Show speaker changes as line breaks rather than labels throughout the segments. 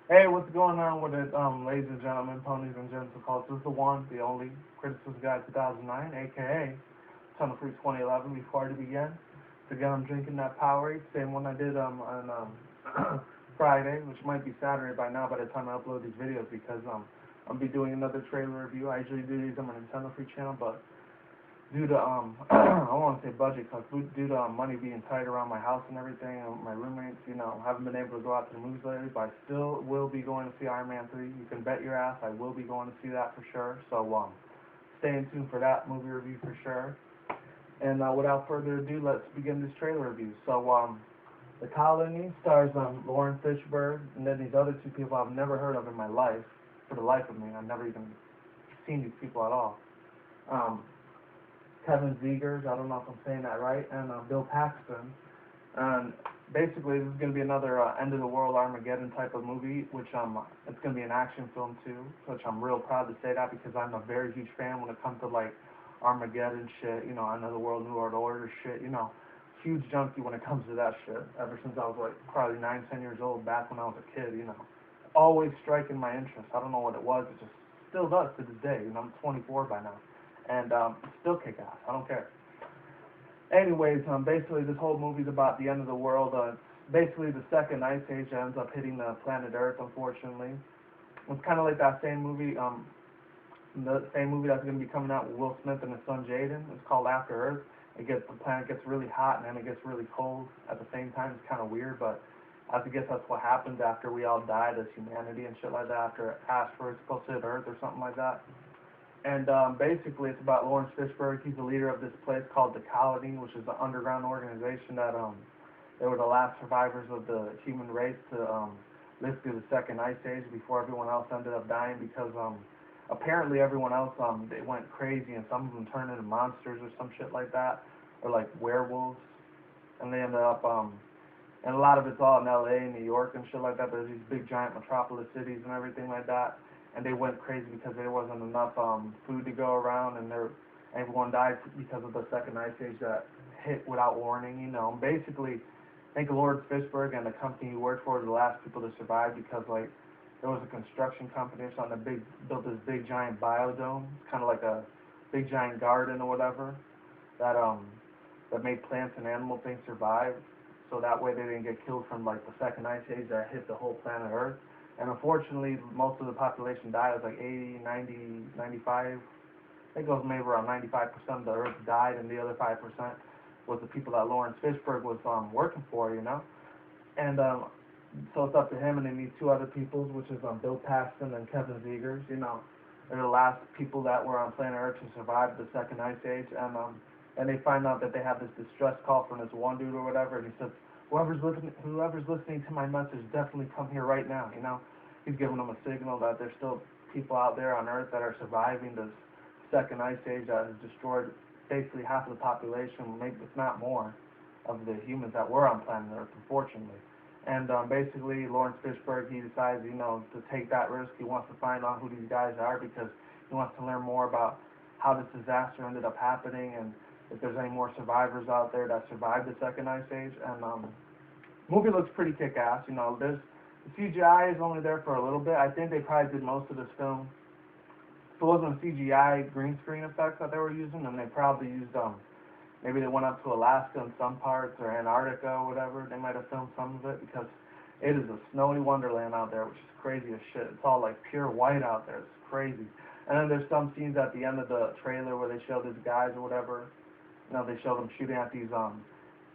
Hey, what's going on with it, ladies and gentlemen, ponies and gentlecolts? This is the one, the only, Criticism Guy 2009, aka Nintendofreak2011. Before I begin, again, I'm drinking that Powerade, same one I did on Friday, which might be Saturday by now by the time I upload these videos, because I'll be doing another trailer review. I usually do these on my Nintendo Freak channel, but due to I don't want to say budget cuts, due to money being tight around my house and everything, and my roommates, haven't been able to go out to the movies lately, but I still will be going to see Iron Man 3. You can bet your ass I will be going to see that for sure. So stay in tune for that movie review for sure. And without further ado, let's begin this trailer review. So The Colony stars Lauren Fishburne, and then these other two people I've never heard of in my life. For the life of me, I've never even seen these people at all. Kevin Zegers, I don't know if I'm saying that right, and Bill Paxton. And basically, this is going to be another end of the world Armageddon type of movie, which it's going to be an action film too, which I'm real proud to say that, because I'm a very huge fan when it comes to like Armageddon shit, end of the world, New World Order shit, huge junkie when it comes to that shit. Ever since I was like probably 9, 10 years old, back when I was a kid, always striking my interest. I don't know what it was, it just still does to this day. I'm 24 by now. And still kick ass. I don't care. Anyways, basically this whole movie's about the end of the world. Basically the second ice age ends up hitting the planet Earth, unfortunately. It's kind of like that same movie, the same movie that's going to be coming out with Will Smith and his son Jaden. It's called After Earth. The planet gets really hot and then it gets really cold at the same time. It's kind of weird, but I guess that's what happens after we all died as humanity and shit like that. After asteroids supposed to hit Earth or something like that. And basically, it's about Lawrence Fishburne. He's the leader of this place called the Colony, which is an underground organization that they were the last survivors of the human race to live through the second ice age before everyone else ended up dying, because apparently everyone else they went crazy, and some of them turned into monsters or some shit like that, or like werewolves, and they ended up and a lot of it's all in LA and New York and shit like that. There's these big giant metropolis cities and everything like that. And they went crazy because there wasn't enough food to go around, and everyone died because of the second ice age that hit without warning. Basically, I think Lawrence Fishburne and the company he worked for were the last people to survive, because like there was a construction company or something that built this big giant biodome, kind of like a big giant garden or whatever, that made plants and animal things survive, so that way they didn't get killed from like the second ice age that hit the whole planet Earth. And unfortunately, most of the population died. It was like 80, 90, 95. I think it was maybe around 95% of the Earth died, and the other 5% was the people that Lawrence Fishburne was working for, And so it's up to him, and they need two other people, which is Bill Paxton and Kevin Zegers. They're the last people that were on planet Earth to survive the second ice age. And they find out that they have this distress call from this one dude or whatever, and he says, whoever's listening to my message, definitely come here right now. He's giving them a signal that there's still people out there on Earth that are surviving this second ice age that has destroyed basically half of the population, maybe if not more, of the humans that were on planet Earth, unfortunately. And basically, Lawrence Fishburne, he decides, to take that risk. He wants to find out who these guys are, because he wants to learn more about how this disaster ended up happening, and if there's any more survivors out there that survived the second ice age. And the movie looks pretty kick-ass. The CGI is only there for a little bit. I think they probably did most of this film. If it wasn't CGI green screen effects that they were using, then they probably used maybe they went up to Alaska in some parts, or Antarctica or whatever. They might have filmed some of it, because it is a snowy wonderland out there, which is crazy as shit. It's all like pure white out there. It's crazy. And then there's some scenes at the end of the trailer where they show these guys or whatever. They show them shooting at these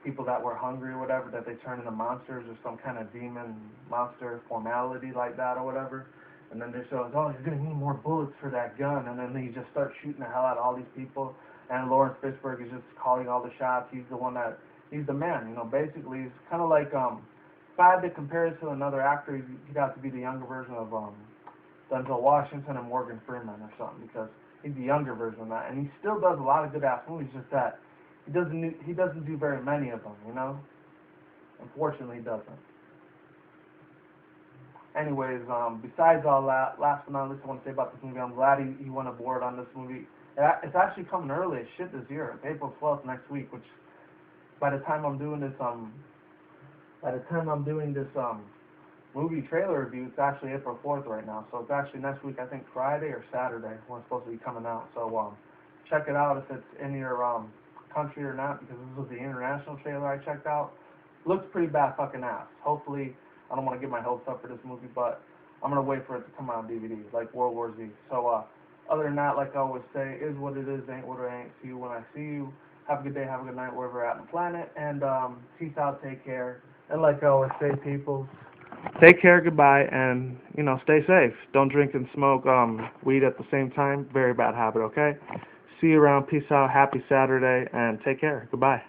people that were hungry or whatever, that they turn into monsters or some kind of demon monster formality like that or whatever. And then they show us, oh, you're going to need more bullets for that gun. And then they just start shooting the hell out of all these people. And Lawrence Fishburne is just calling all the shots. He's the one he's the man. Basically, he's kind of like, if I had to compare it to another actor, he'd have to be the younger version of Denzel Washington and Morgan Freeman or something, because he's the younger version of that. And he still does a lot of good-ass movies, just that he doesn't do very many of them, Unfortunately, he doesn't. Anyways, besides all that, last but not least, I want to say about this movie, I'm glad he went aboard on this movie. It's actually coming early as shit this year. It's April 12th next week, which by the time I'm doing this movie trailer review. It's actually April 4th right now, so it's actually next week, I think Friday or Saturday when it's supposed to be coming out. So check it out if it's in your country or not, because this was the international trailer I checked out. Looks pretty bad fucking ass. Hopefully, I don't want to get my hopes up for this movie, but I'm gonna wait for it to come out on DVD, like World War Z. So other than that, like I always say, is what it is, ain't what it ain't. See you when I see you. Have a good day, have a good night, wherever you're at on the planet, and peace out, take care. And like I always say, people, take care, goodbye, and, you know, stay safe. Don't drink and smoke weed at the same time. Very bad habit, okay? See you around. Peace out. Happy Saturday, and take care. Goodbye.